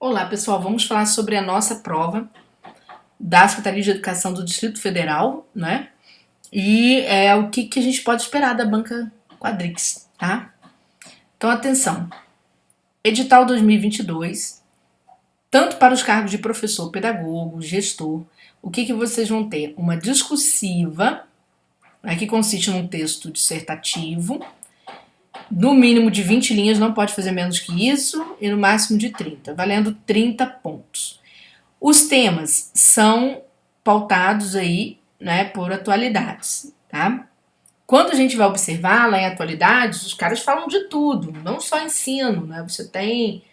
Olá, pessoal. Vamos falar sobre a nossa prova da Secretaria de Educação do Distrito Federal, né? E o que a gente pode esperar da banca Quadrix, tá? Então, atenção. Edital 2022, tanto para os cargos de professor, pedagogo, gestor, o que vocês vão ter? Uma discursiva, né, que consiste num texto dissertativo, no mínimo de 20 linhas, não pode fazer menos que isso, e no máximo de 30, valendo 30 pontos. Os temas são pautados aí, né, por atualidades, tá? Quando a gente vai observar lá em atualidades, os caras falam de tudo, não só ensino, né? Você tem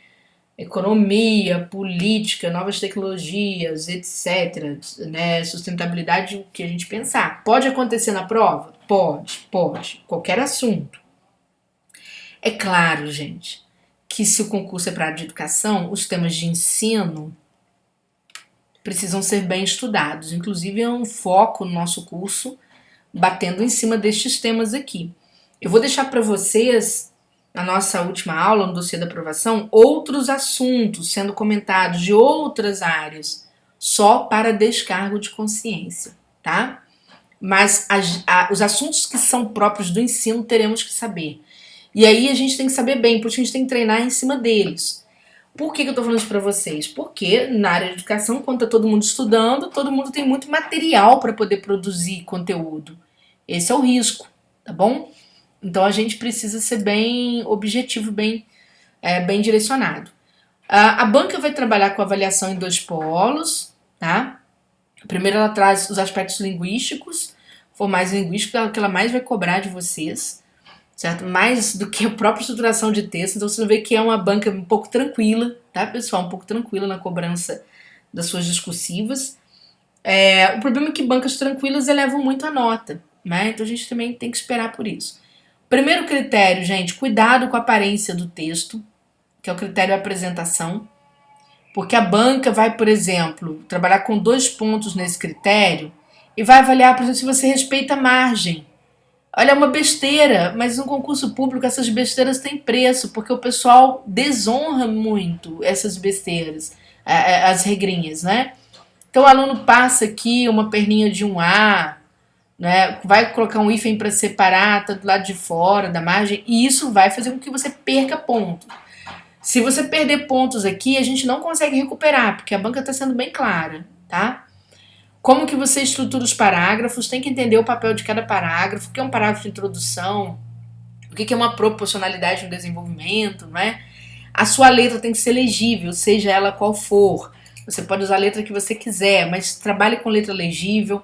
economia, política, novas tecnologias, etc, né? Sustentabilidade, o que a gente pensar. Pode acontecer na prova? Pode. Qualquer assunto. É claro, gente, que se o concurso é para a área de educação, os temas de ensino precisam ser bem estudados. Inclusive, é um foco no nosso curso, batendo em cima destes temas aqui. Eu vou deixar para vocês, na nossa última aula, no dossiê da aprovação, outros assuntos sendo comentados de outras áreas, só para descargo de consciência, tá? Mas os assuntos que são próprios do ensino teremos que saber. E aí a gente tem que saber bem, porque a gente tem que treinar em cima deles. Por que eu tô falando isso pra vocês? Porque na área de educação, quando tá todo mundo estudando, todo mundo tem muito material para poder produzir conteúdo. Esse é o risco, tá bom? Então a gente precisa ser bem objetivo, bem direcionado. A banca vai trabalhar com avaliação em dois polos, tá? Primeiro ela traz os aspectos linguísticos, formais linguísticos, é o que ela mais vai cobrar de vocês, certo? Mais do que a própria estruturação de texto. Então você vê que é uma banca um pouco tranquila, tá, pessoal? Um pouco tranquila na cobrança das suas discursivas. O problema é que bancas tranquilas elevam muito a nota, né? Então a gente também tem que esperar por isso. Primeiro critério, gente, cuidado com a aparência do texto, que é o critério apresentação. Porque a banca vai, por exemplo, trabalhar com 2 pontos nesse critério e vai avaliar, por exemplo, se você respeita a margem. Olha, é uma besteira, mas no concurso público essas besteiras têm preço, porque o pessoal desonra muito essas besteiras, as regrinhas, né? Então o aluno passa aqui uma perninha de um A, né? Vai colocar um hífen para separar, tá do lado de fora da margem, e isso vai fazer com que você perca ponto. Se você perder pontos aqui, a gente não consegue recuperar, porque a banca está sendo bem clara, tá? Como que você estrutura os parágrafos, tem que entender o papel de cada parágrafo, o que é um parágrafo de introdução, o que é uma proporcionalidade no desenvolvimento, não é? A sua letra tem que ser legível, seja ela qual for. Você pode usar a letra que você quiser, mas trabalhe com letra legível.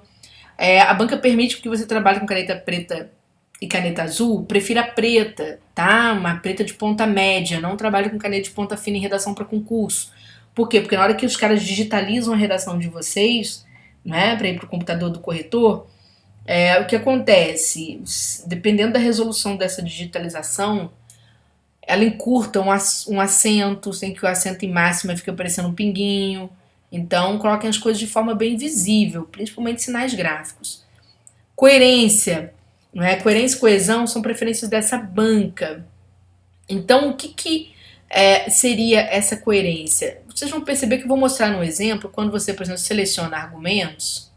A banca permite que você trabalhe com caneta preta e caneta azul, prefira preta, tá? Uma preta de ponta média, não trabalhe com caneta de ponta fina em redação para concurso. Por quê? Porque na hora que os caras digitalizam a redação de vocês, né, para ir para o computador do corretor, o que acontece? Dependendo da resolução dessa digitalização, ela encurta um acento, sem que o acento em máxima fica parecendo um pinguinho. Então, coloquem as coisas de forma bem visível, principalmente sinais gráficos. Coerência, não é? Coerência e coesão são preferências dessa banca. Então, o que seria essa coerência? Vocês vão perceber que eu vou mostrar no exemplo, quando você, por exemplo, seleciona argumentos,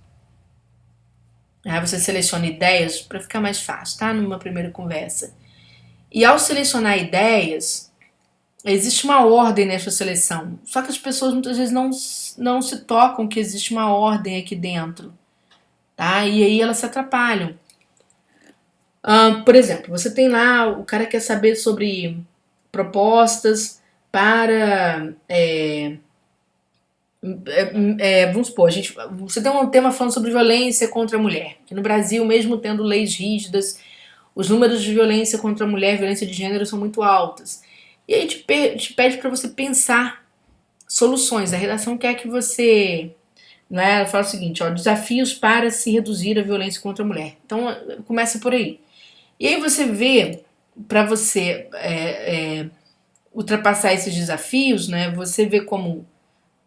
você seleciona ideias para ficar mais fácil, tá? Numa primeira conversa. E ao selecionar ideias, existe uma ordem nessa seleção. Só que as pessoas muitas vezes não se tocam que existe uma ordem aqui dentro, tá? E aí elas se atrapalham. Por exemplo, você tem lá, o cara quer saber sobre propostas para. Vamos supor, você tem um tema falando sobre violência contra a mulher, que no Brasil, mesmo tendo leis rígidas, os números de violência contra a mulher, violência de gênero, são muito altas. E aí te pede para você pensar soluções. A redação quer que você. Né, ela fala o seguinte: desafios para se reduzir a violência contra a mulher. Então, começa por aí. E aí você vê, para você ultrapassar esses desafios, né, você vê como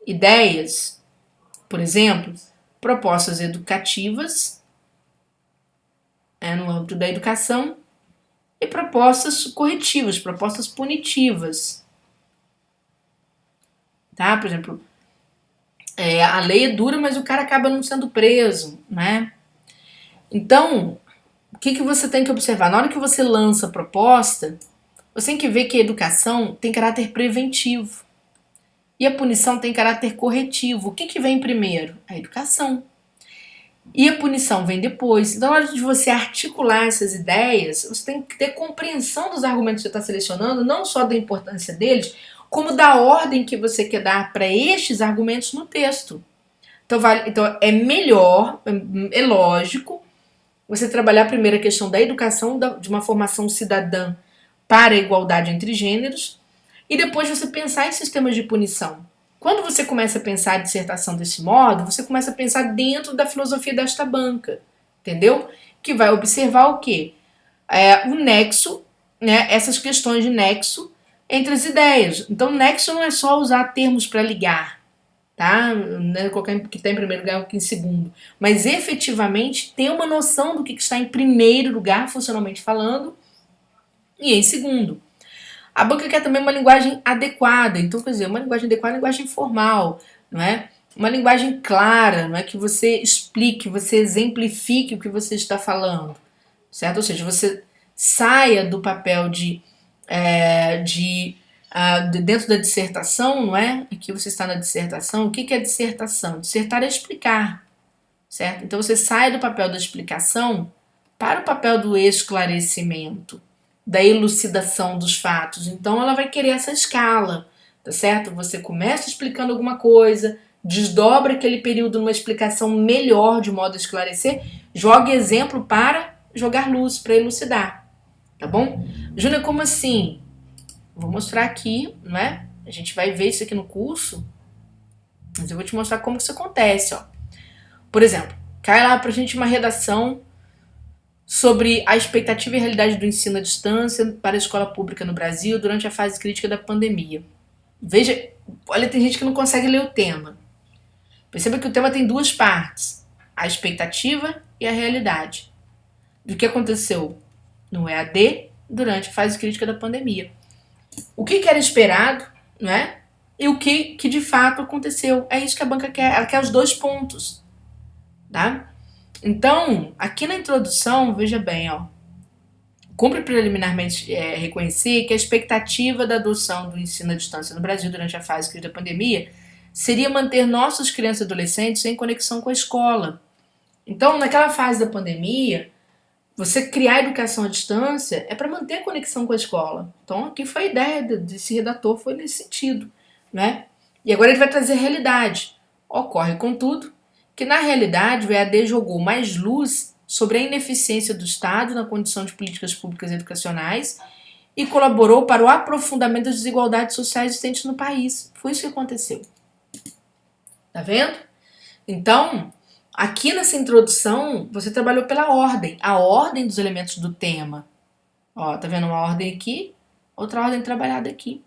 ideias, por exemplo, propostas educativas, no âmbito da educação, e propostas corretivas, propostas punitivas. tá? Por exemplo, a lei é dura, mas o cara acaba não sendo preso, né? Então, o que você tem que observar? Na hora que você lança a proposta, você tem que ver que a educação tem caráter preventivo e a punição tem caráter corretivo. O que vem primeiro? A educação. E a punição vem depois. Então, na hora de você articular essas ideias, você tem que ter compreensão dos argumentos que você está selecionando, não só da importância deles, como da ordem que você quer dar para estes argumentos no texto. Então é melhor, é lógico, você trabalhar primeiro a questão da educação, de uma formação cidadã para a igualdade entre gêneros, e depois você pensar em sistemas de punição. Quando você começa a pensar a dissertação desse modo, você começa a pensar dentro da filosofia desta banca, entendeu? Que vai observar o quê? O nexo, né? Essas questões de nexo entre as ideias. Então, nexo não é só usar termos para ligar, tá? Não é colocar que está em primeiro lugar ou que em segundo, mas efetivamente ter uma noção do que está em primeiro lugar, funcionalmente falando, e em segundo. A banca quer também uma linguagem adequada. Então, quer dizer, uma linguagem adequada é uma linguagem formal, não é? Uma linguagem clara, não é? Que você explique, você exemplifique o que você está falando, certo? Ou seja, você saia do papel dentro da dissertação, não é? Aqui você está na dissertação. O que é dissertação? Dissertar é explicar, certo? Então você sai do papel da explicação para o papel do esclarecimento, da elucidação dos fatos. Então ela vai querer essa escala, tá certo? Você começa explicando alguma coisa, desdobra aquele período numa explicação melhor, de modo a esclarecer, joga exemplo para jogar luz, para elucidar, tá bom? Júnior, como assim? Vou mostrar aqui, não é? A gente vai ver isso aqui no curso, mas eu vou te mostrar como que isso acontece, ó. Por exemplo, cai lá pra gente uma redação sobre a expectativa e realidade do ensino à distância para a escola pública no Brasil durante a fase crítica da pandemia. Veja, olha, tem gente que não consegue ler o tema. Perceba que o tema tem duas partes, a expectativa e a realidade do que aconteceu no EAD durante a fase crítica da pandemia. O que era esperado, né? E o que de fato aconteceu. É isso que a banca quer. Ela quer os dois pontos, tá? Então, aqui na introdução, veja bem, ó. Cumpre preliminarmente reconhecer que a expectativa da adoção do ensino à distância no Brasil durante a fase crítica da pandemia seria manter nossas crianças e adolescentes em conexão com a escola. Então, naquela fase da pandemia, você criar educação à distância é para manter a conexão com a escola. Então, aqui foi a ideia desse redator, foi nesse sentido, né? E agora ele vai trazer a realidade. Ocorre, contudo, que na realidade o EAD jogou mais luz sobre a ineficiência do Estado na condição de políticas públicas educacionais e colaborou para o aprofundamento das desigualdades sociais existentes no país. Foi isso que aconteceu. Tá vendo? Então, aqui nessa introdução, você trabalhou pela ordem, a ordem dos elementos do tema. Ó, tá vendo uma ordem aqui, outra ordem trabalhada aqui.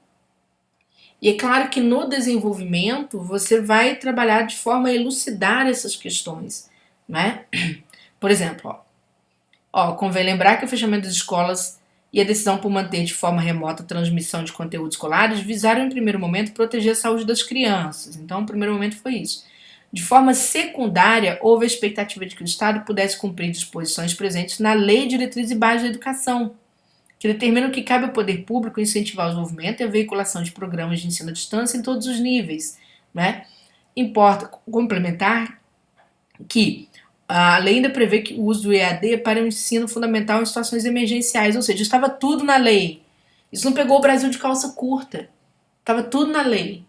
E é claro que no desenvolvimento você vai trabalhar de forma a elucidar essas questões, né? Por exemplo, convém lembrar que o fechamento das escolas e a decisão por manter de forma remota a transmissão de conteúdos escolares visaram em primeiro momento proteger a saúde das crianças. Então, o primeiro momento foi isso. De forma secundária, houve a expectativa de que o Estado pudesse cumprir disposições presentes na Lei de Diretrizes e Bases da Educação, que determinam que cabe ao poder público incentivar o desenvolvimento e a veiculação de programas de ensino à distância em todos os níveis, né? Importa complementar que a lei ainda prevê que o uso do EAD para o ensino fundamental em situações emergenciais, ou seja, estava tudo na lei. Isso não pegou o Brasil de calça curta, estava tudo na lei.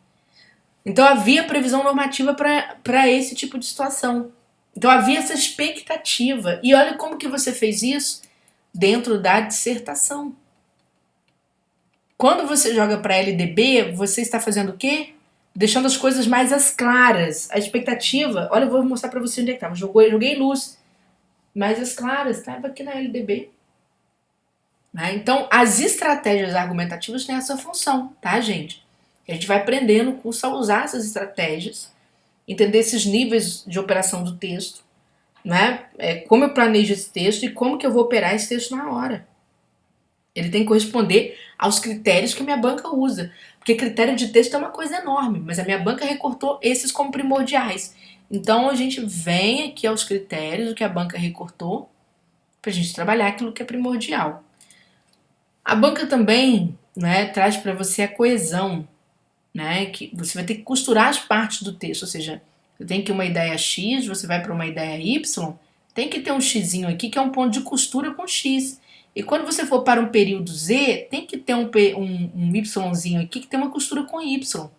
Então havia previsão normativa para esse tipo de situação. Então havia essa expectativa. E olha como que você fez isso dentro da dissertação. Quando você joga para LDB, você está fazendo o quê? Deixando as coisas mais as claras. A expectativa, olha, eu vou mostrar para você onde é que estava. Joguei luz. Mais as claras, estava aqui na LDB. Né? Então, as estratégias argumentativas têm essa função, tá, gente? A gente vai aprender no curso a usar essas estratégias, entender esses níveis de operação do texto, né? Como eu planejo esse texto e como que eu vou operar esse texto na hora. Ele tem que corresponder aos critérios que a minha banca usa. Porque critério de texto é uma coisa enorme, mas a minha banca recortou esses como primordiais. Então a gente vem aqui aos critérios, o que a banca recortou, para a gente trabalhar aquilo que é primordial. A banca também, né, traz para você a coesão, né, que você vai ter que costurar as partes do texto, ou seja, você tem que uma ideia X, você vai para uma ideia Y, tem que ter um xzinho aqui que é um ponto de costura com X. E quando você for para um período Z, tem que ter um Yzinho aqui que tem uma costura com Y.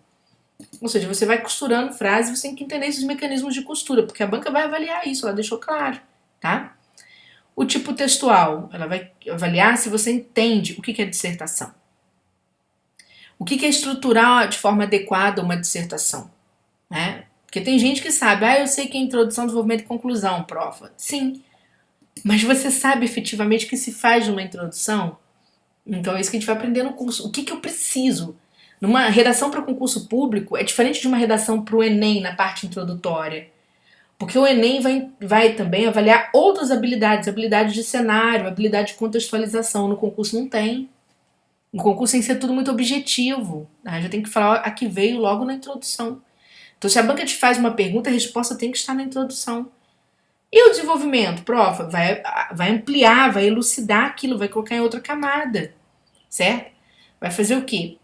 Ou seja, você vai costurando frases, você tem que entender esses mecanismos de costura, porque a banca vai avaliar isso, ela deixou claro, tá? O tipo textual, ela vai avaliar se você entende o que é dissertação. O que é estruturar de forma adequada uma dissertação, né? Porque tem gente que sabe, eu sei que é introdução, desenvolvimento e conclusão, prova. Sim, mas você sabe efetivamente o que se faz numa introdução? Então é isso que a gente vai aprender no curso. O que eu preciso? Numa redação para concurso público é diferente de uma redação para o Enem na parte introdutória. Porque o Enem vai também avaliar outras habilidades, habilidade de cenário, habilidade de contextualização. No concurso não tem. No concurso tem que ser tudo muito objetivo. Né? Já tem que falar a que veio logo na introdução. Então, se a banca te faz uma pergunta, a resposta tem que estar na introdução. E o desenvolvimento, prova, vai ampliar, vai elucidar aquilo, vai colocar em outra camada, certo? Vai fazer o quê?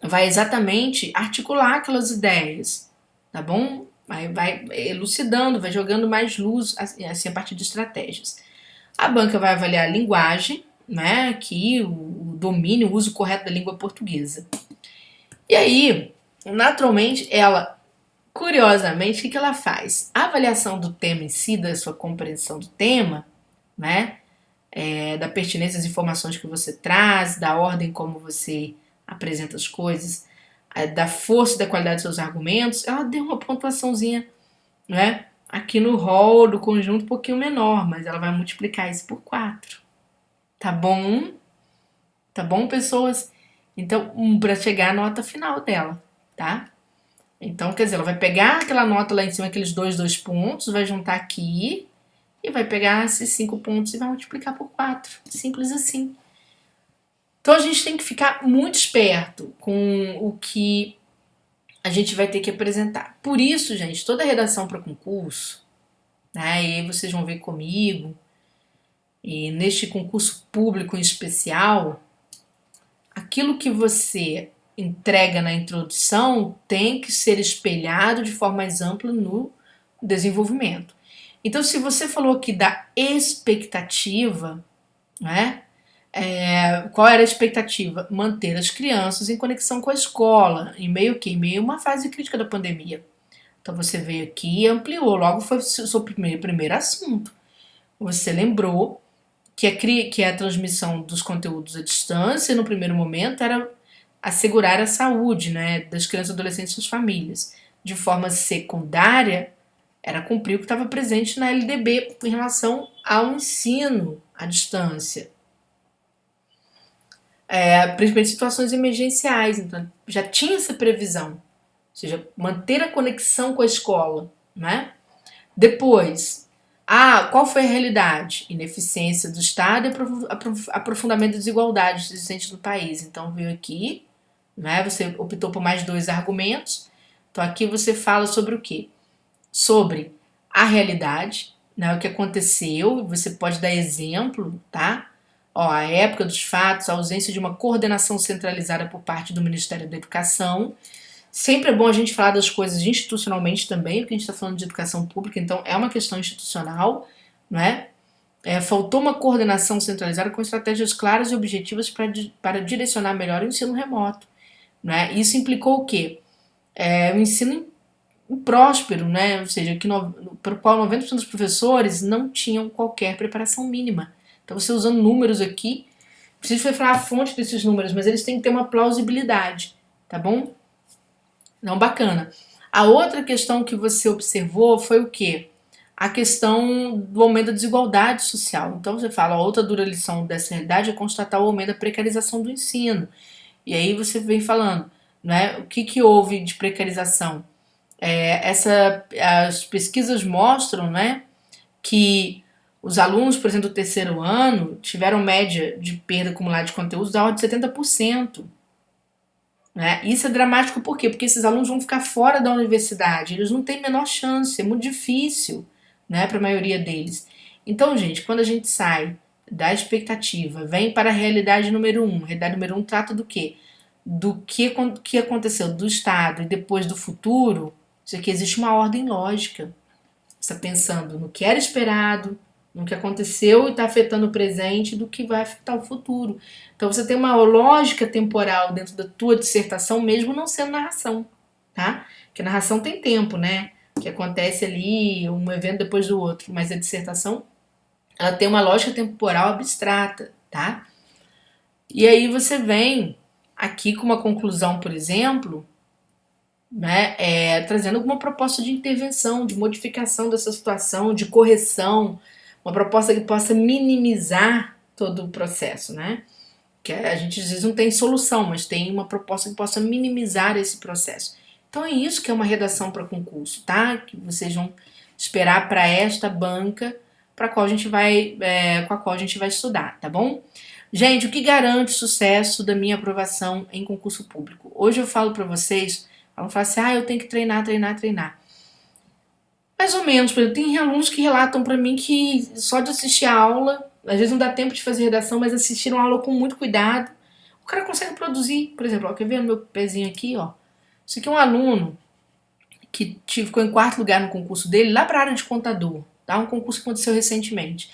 Vai exatamente articular aquelas ideias, tá bom? Vai elucidando, vai jogando mais luz, assim, a partir de estratégias. A banca vai avaliar a linguagem, né? Aqui, o domínio, o uso correto da língua portuguesa. E aí, naturalmente, ela, curiosamente, o que ela faz? A avaliação do tema em si, da sua compreensão do tema, né? Da pertinência das informações que você traz, da ordem como você apresenta as coisas, da força e da qualidade dos seus argumentos, ela deu uma pontuaçãozinha, né? Aqui no rol do conjunto um pouquinho menor, mas ela vai multiplicar isso por 4. Tá bom? Tá bom, pessoas? Então, para chegar à nota final dela, tá? Então, quer dizer, ela vai pegar aquela nota lá em cima, aqueles dois pontos, vai juntar aqui e vai pegar esses 5 pontos e vai multiplicar por 4. Simples assim. Então, a gente tem que ficar muito esperto com o que a gente vai ter que apresentar. Por isso, gente, toda redação para concurso, né, e aí vocês vão ver comigo, e neste concurso público em especial, aquilo que você entrega na introdução tem que ser espelhado de forma mais ampla no desenvolvimento. Então, se você falou aqui da expectativa, né? Qual era a expectativa? Manter as crianças em conexão com a escola, em meio que em meio a uma fase crítica da pandemia. Então você veio aqui e ampliou, logo foi o seu primeiro assunto. Você lembrou que a transmissão dos conteúdos à distância, no primeiro momento, era assegurar a saúde, né, das crianças, adolescentes e suas famílias. De forma secundária, era cumprir o que estava presente na LDB em relação ao ensino à distância. Principalmente situações emergenciais, então já tinha essa previsão, ou seja, manter a conexão com a escola, né? Depois, qual foi a realidade? Ineficiência do Estado e aprofundamento da desigualdade existente no país. Então veio aqui, né? Você optou por mais 2 argumentos. Então aqui você fala sobre o quê? Sobre a realidade, né? O que aconteceu. Você pode dar exemplo, tá? A época dos fatos, a ausência de uma coordenação centralizada por parte do Ministério da Educação. Sempre é bom a gente falar das coisas institucionalmente também, porque a gente está falando de educação pública, então é uma questão institucional, não é? Faltou uma coordenação centralizada com estratégias claras e objetivas para direcionar melhor o ensino remoto. Né? Isso implicou o quê? O ensino próspero, né? Ou seja, para o qual 90% dos professores não tinham qualquer preparação mínima. Então, você usando números aqui, preciso falar a fonte desses números, mas eles têm que ter uma plausibilidade, tá bom? Não, bacana. A outra questão que você observou foi o quê? A questão do aumento da desigualdade social. Então, você fala, a outra dura lição dessa realidade é constatar o aumento da precarização do ensino. E aí você vem falando, né? O que houve de precarização? As pesquisas mostram, né, que Os alunos, por exemplo, do terceiro ano, tiveram média de perda acumulada de conteúdos da ordem de 70%. Né? Isso é dramático por quê? Porque esses alunos vão ficar fora da universidade, eles não têm a menor chance, é muito difícil, né, para a maioria deles. Então, gente, quando a gente sai da expectativa, vem para a realidade número um. A realidade número um trata do quê? Do que aconteceu do Estado e depois do futuro. Isso aqui existe uma ordem lógica. Você está pensando no que era esperado, no que aconteceu e está afetando o presente, do que vai afetar o futuro. Então você tem uma lógica temporal dentro da tua dissertação, mesmo não sendo narração, tá? Porque a narração tem tempo, né? Que acontece ali um evento depois do outro, mas a dissertação ela tem uma lógica temporal abstrata, tá? E aí você vem aqui com uma conclusão, por exemplo, né, trazendo alguma proposta de intervenção, de modificação dessa situação, de correção, uma proposta que possa minimizar todo o processo, né? Que a gente às vezes não tem solução, mas tem uma proposta que possa minimizar esse processo. Então é isso que é uma redação para concurso, tá? Que vocês vão esperar para esta banca para qual a gente vai, com a qual a gente vai estudar, tá bom? Gente, o que garante o sucesso da minha aprovação em concurso público? Hoje eu falo para vocês, vão falar assim, eu tenho que treinar, treinar, treinar. Mais ou menos, por exemplo, tem alunos que relatam para mim que só de assistir a aula, às vezes não dá tempo de fazer redação, mas assistiram a aula com muito cuidado, o cara consegue produzir. Por exemplo, quer ver no meu pezinho aqui, ó? Isso aqui é um aluno que ficou em quarto lugar no concurso dele, lá para a área de contador, tá? Um concurso que aconteceu recentemente.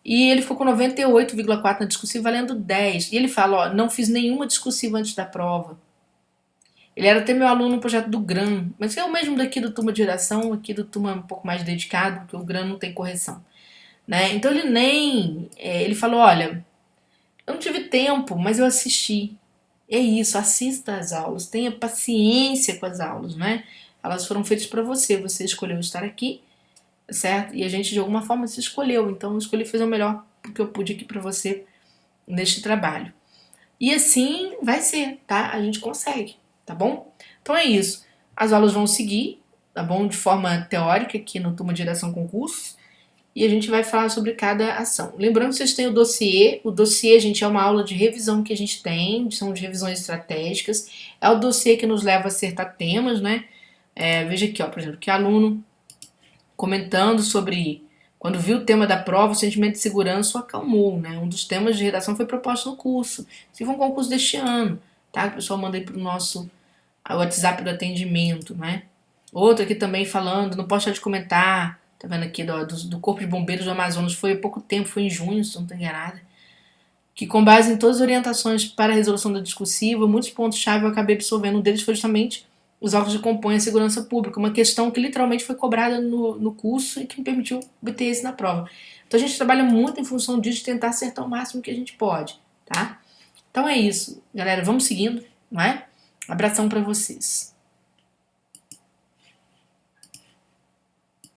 E ele ficou com 98,4 na discursiva, valendo 10. E ele fala, não fiz nenhuma discursiva antes da prova. Ele era até meu aluno no projeto do GRAM, mas é o mesmo daqui do turma de redação, aqui do turma um pouco mais dedicado, porque o GRAM não tem correção. Né? Então ele nem... ele falou, olha, eu não tive tempo, mas eu assisti. É isso, assista às aulas, tenha paciência com as aulas, né? Elas foram feitas para você, você escolheu estar aqui, certo? E a gente de alguma forma se escolheu, então eu escolhi fazer o melhor que eu pude aqui para você neste trabalho. E assim vai ser, tá? A gente consegue, tá bom? Então é isso. As aulas vão seguir, tá bom? De forma teórica aqui no Turma de Redação Concursos. E a gente vai falar sobre cada ação. Lembrando que vocês têm o dossiê. O dossiê, gente, é uma aula de revisão que a gente tem, são de revisões estratégicas. É o dossiê que nos leva a acertar temas, né? Veja aqui, ó, por exemplo, que aluno comentando sobre quando viu o tema da prova, o sentimento de segurança o acalmou, né? Um dos temas de redação foi proposto no curso. Se for um concurso deste ano, tá? O pessoal manda aí pro nosso WhatsApp do atendimento, né? Outro aqui também falando, não posso deixar de comentar, tá vendo aqui, do Corpo de Bombeiros do Amazonas, foi há pouco tempo, foi em junho, se não estou enganada, que com base em todas as orientações para a resolução da discursiva, muitos pontos-chave eu acabei absorvendo. Um deles foi justamente os órgãos que compõem a segurança pública, uma questão que literalmente foi cobrada no curso e que me permitiu obter esse na prova. Então a gente trabalha muito em função disso, de tentar acertar o máximo que a gente pode, tá? Então é isso, galera, vamos seguindo, não é? Abração para vocês.